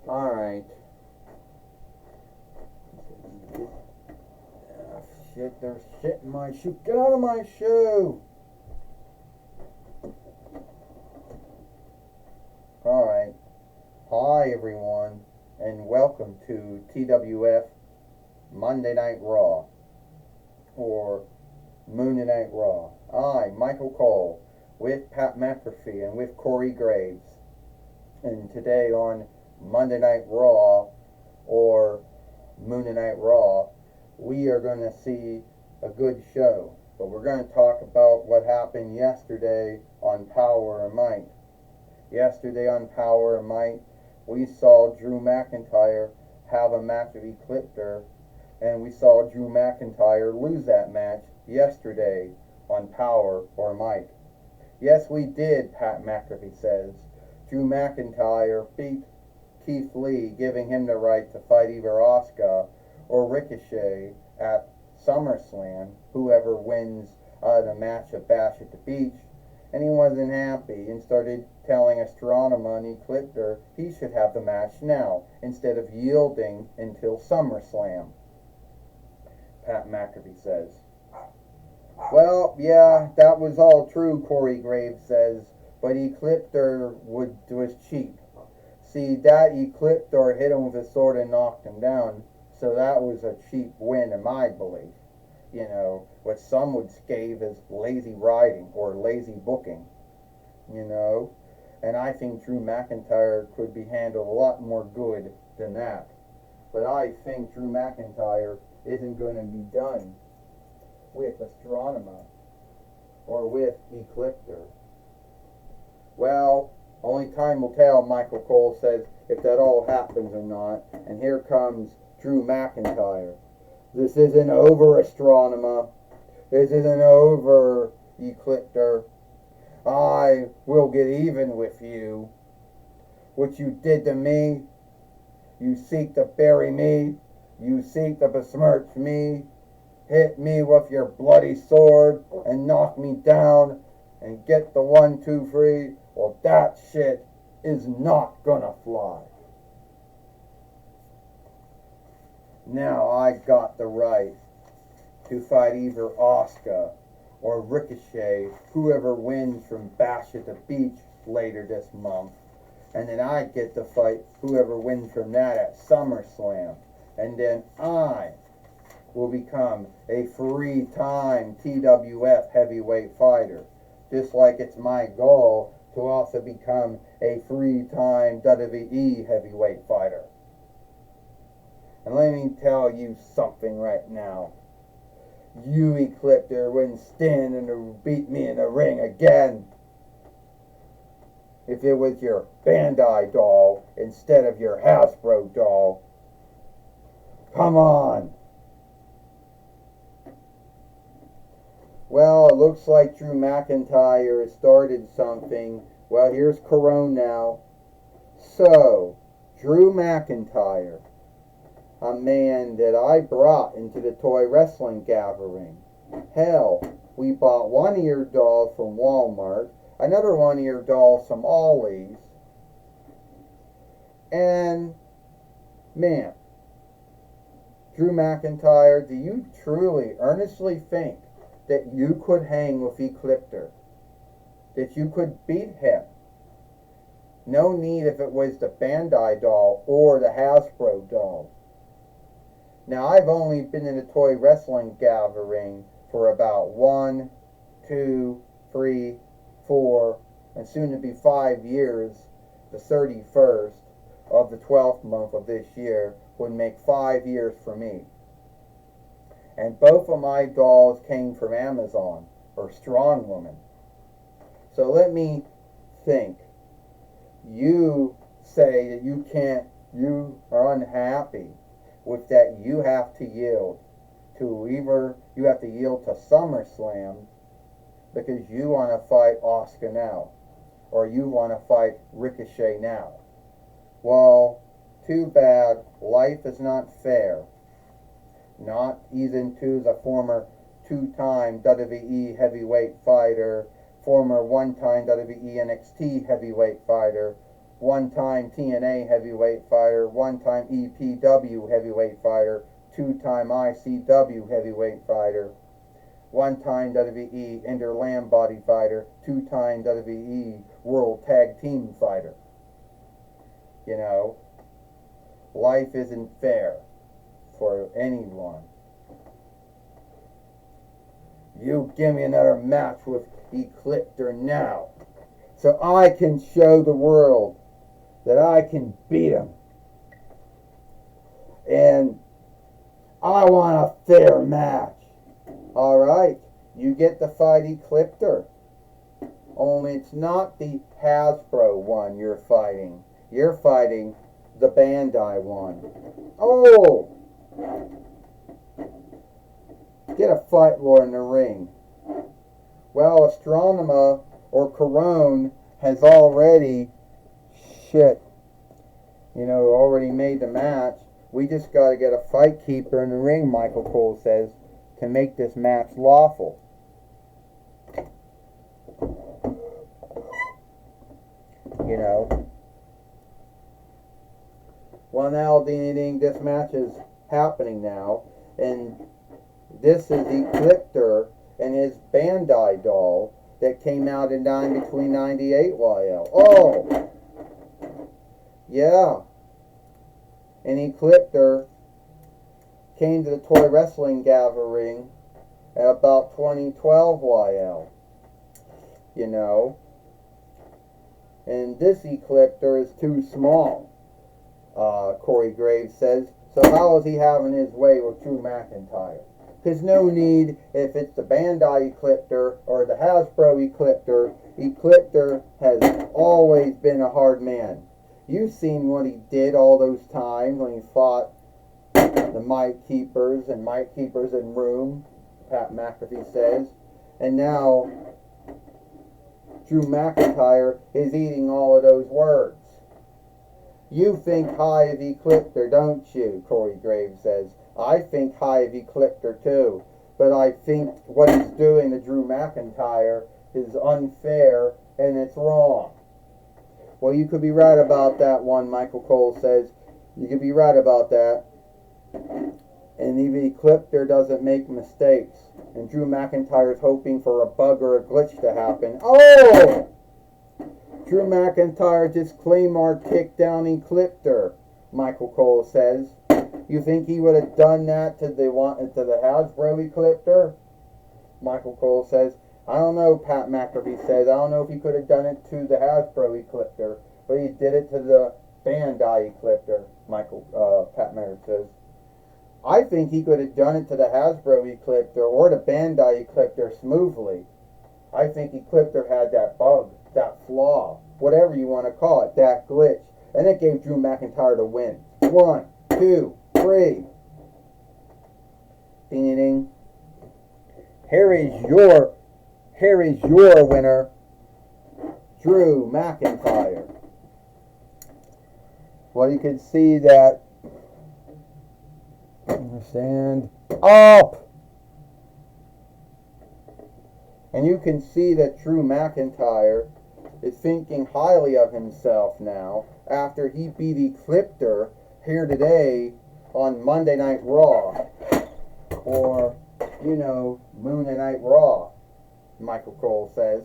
Alright. Shit, there's shit in my shoe. Get out of my shoe! Alright. Hi, everyone, and welcome to TWF Monday Night Raw, or Moon Night Raw. I, Michael Cole, with Pat McAfee and with Corey Graves. And today on Monday Night Raw, or Moon Night Raw, we are going to see a good show. But we're going to talk about what happened yesterday on Power and Might. Yesterday on Power and Might, we saw Drew McIntyre have a match with Ecliptor, and we saw Drew McIntyre lose that match yesterday on Power or Might. Yes, we did, Pat McAfee says. Drew McIntyre beat Keith Lee, giving him the right to fight either Asuka or Ricochet at SummerSlam, whoever wins the match of Bash at the Beach. And he wasn't happy and started telling Astronema and Ecliptor he should have the match now instead of yielding until SummerSlam, Pat McAfee says. Well, yeah, that was all true, Corey Graves says, but Ecliptor was cheap. See, that Ecliptor hit him with a sword and knocked him down, so that was a cheap win in my belief. You know, what some would scathe as lazy writing or lazy booking, you know. And I think Drew McIntyre could be handled a lot more good than that. But I think Drew McIntyre isn't going to be done with Astronema or with Ecliptor. Well, only time will tell, Michael Cole says, if that all happens or not. And here comes Drew McIntyre. This isn't over, Astronema. This isn't over, Ecliptor. I will get even with you. What you did to me, you seek to bury me, you seek to besmirch me, hit me with your bloody sword and knock me down and get the 1, 2, 3. Well, that shit is not gonna fly. Now I got the right to fight either Asuka or Ricochet, whoever wins from Bash at the Beach later this month. And then I get to fight whoever wins from that at SummerSlam. And then I will become a three-time TWF heavyweight fighter. Just like it's my goal to also become a three-time WWE heavyweight fighter. And let me tell you something right now. You, Ecliptor, wouldn't stand and beat me in the ring again if it was your Bandai doll instead of your Hasbro doll. Come on. Well, it looks like Drew McIntyre has started something. Well, here's Corone now. So, Drew McIntyre, a man that I brought into the toy wrestling gathering. Hell, we bought one of your dolls from Walmart, another one of your dolls from Ollie's, and, man, Drew McIntyre, do you truly, earnestly think that you could hang with Ecliptor? That you could beat him? No need if it was the Bandai doll or the Hasbro doll. Now, I've only been in a toy wrestling gathering for about 1, 2, 3, 4, and soon to be 5 years. The 31st of the 12th month of this year would make 5 years for me. And both of my dolls came from Amazon, or Strong Woman. So let me think. You say that you are unhappy with that you have to yield to either, you have to yield to SummerSlam because you want to fight Asuka now, or you want to fight Ricochet now. Well, too bad, life is not fair. Not even to the former two-time WWE heavyweight fighter, former one-time WWE NXT heavyweight fighter, one-time TNA heavyweight fighter, one-time EPW heavyweight fighter, two-time ICW heavyweight fighter, one-time WWE Inter-Land Body fighter, two-time WWE World Tag Team fighter. You know, life isn't fair for anyone. You give me another match with Ecliptor now, so I can show the world that I can beat him. And I want a fair match. Alright, you get to fight Ecliptor. Only it's not the Hasbro one you're fighting. You're fighting the Bandai one. Oh! Get a fight lore in the ring. Well, Astronema or Corone has already already made the match. We just got to get a fight keeper in the ring, Michael Cole says, to make this match lawful. You know. Well, now, ding, this match is happening now, and this is Ecliptor and his Bandai doll that came out in between 98 YL. Oh! Yeah. And Ecliptor came to the Toy Wrestling Gathering at about 2012 YL. You know. And this Ecliptor is too small, Corey Graves says. So how is he having his way with Drew McIntyre? There's no need, if it's the Bandai Ecliptor or the Hasbro Ecliptor. Ecliptor has always been a hard man. You've seen what he did all those times when he fought the Mike Keepers and Mike Keepers in Room, Pat McAfee says. And now Drew McIntyre is eating all of those words. You think high of Ecliptor, don't you? Corey Graves says. I think high of Ecliptor too, but I think what he's doing to Drew McIntyre is unfair and it's wrong. Well, you could be right about that one, Michael Cole says. You could be right about that. And even Ecliptor doesn't make mistakes. And Drew McIntyre's hoping for a bug or a glitch to happen. Oh! Drew McIntyre just Claymore kicked down Ecliptor, Michael Cole says. You think he would have done that to the Hasbro Ecliptor? Michael Cole says. I don't know, Pat McAfee says. I don't know if he could have done it to the Hasbro Ecliptor, but he did it to the Bandai Ecliptor, Pat McAfee says. I think he could have done it to the Hasbro Ecliptor or the Bandai Ecliptor smoothly. I think Ecliptor had that bug, that flaw, whatever you want to call it, that glitch. And it gave Drew McIntyre the win. 1, 2, 3. Ding ding. Here is your winner, Drew McIntyre. Well, you can see that. Stand up. And you can see that Drew McIntyre is thinking highly of himself now after he beat Ecliptor here today on Monday Night Raw. Or, Monday Night Raw, Michael Cole says.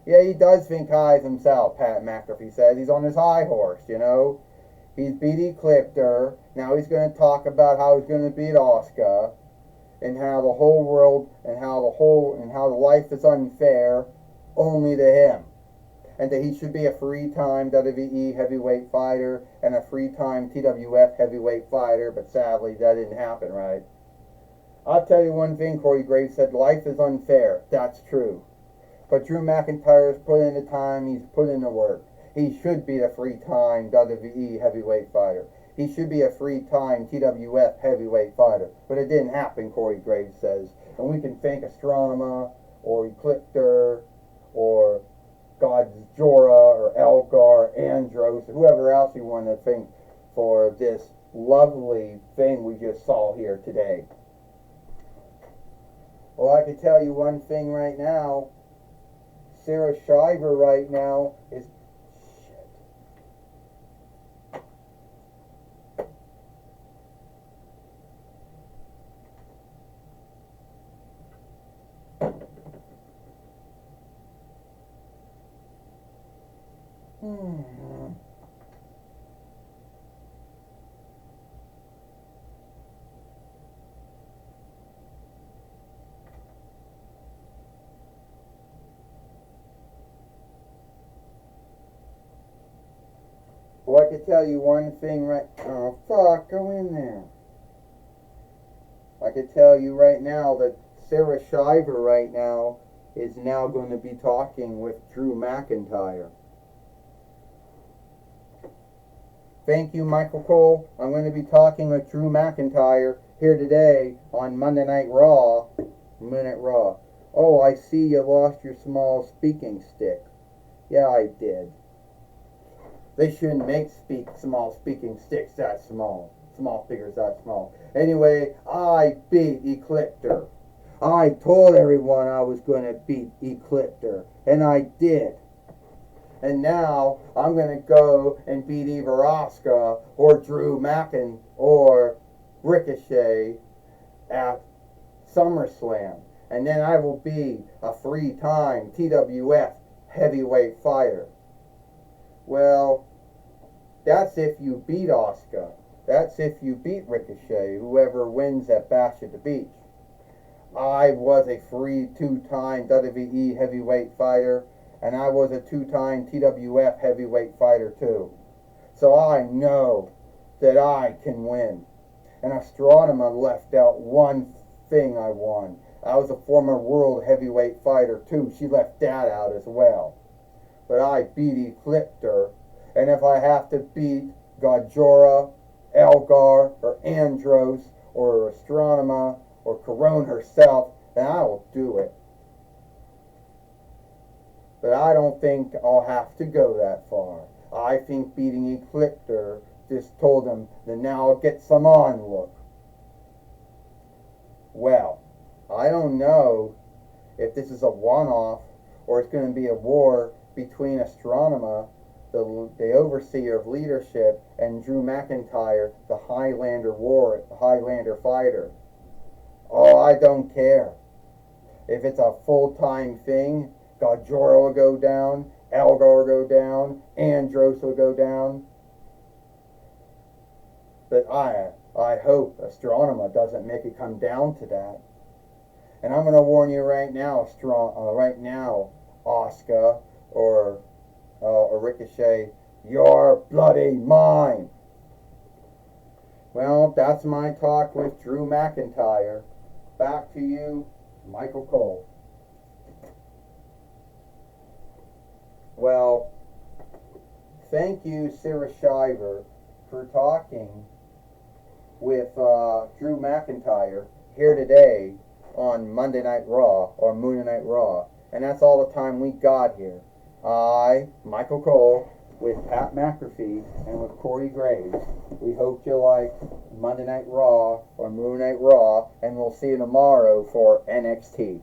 Yeah, he does think high of himself, Pat McAfee says. He's on his high horse, He's beat Ecliptor. Now he's going to talk about how he's going to beat Asuka, and how the whole world and how the life is unfair only to him, and that he should be a three-time WWE heavyweight fighter and a three-time TWF heavyweight fighter. But sadly, that didn't happen, right? I'll tell you one thing, Corey Graves said, life is unfair. That's true. But Drew McIntyre has put in the time, he's put in the work. He should be a three-time WWE heavyweight fighter. He should be a three-time TWF heavyweight fighter. But it didn't happen, Corey Graves says. And we can thank Astronema or Ecliptor or Godzilla or Elgar, Andros, or whoever else you want to thank for this lovely thing we just saw here today. Well, I can tell you one thing right now. Sarah Shriver right now is Well, I could tell you one thing right. Oh, fuck, go in there. I could tell you right now that Sarah Shiver right now is now going to be talking with Drew McIntyre. Thank you, Michael Cole. I'm going to be talking with Drew McIntyre here today on Monday Night Raw. Minute Raw. Oh, I see you lost your small speaking stick. Yeah, I did. They shouldn't make small speaking sticks that small. Small figures that small. Anyway, I beat Ecliptor. I told everyone I was going to beat Ecliptor, and I did. And now I'm going to go and beat either Asuka or Drew Mackin or Ricochet at SummerSlam. And then I will be a 3-time TWF heavyweight fighter. Well, that's if you beat Asuka. That's if you beat Ricochet, whoever wins at Bash at the Beach. I was a 2-time WWE heavyweight fighter, and I was a 2-time TWF heavyweight fighter too. So I know that I can win. And Astronema left out one thing I won. I was a former world heavyweight fighter too. She left that out as well. But I beat Ecliptor, and if I have to beat Gajora, Elgar, or Andros, or Astronema, or Corone herself, then I will do it. But I don't think I'll have to go that far. I think beating Ecliptor just told him that now I'll get some on look. Well, I don't know if this is a one-off or it's going to be a war between Astronema, the overseer of leadership, and Drew McIntyre, the Highlander fighter. Oh, I don't care. If it's a full-time thing, Gajora will go down, Elgar will go down, Andros will go down. But I hope Astronema doesn't make it come down to that. And I'm going to warn you right now, Asuka or Ricochet, you're bloody mine. Well, that's my talk with Drew McIntyre. Back to you, Michael Cole. Well, thank you, Sarah Shiver, for talking with Drew McIntyre here today on Monday Night Raw, or Moon Night Raw. And that's all the time we got here. I, Michael Cole, with Pat McAfee and with Corey Graves. We hope you like Monday Night Raw or Moon Night Raw, and we'll see you tomorrow for NXT.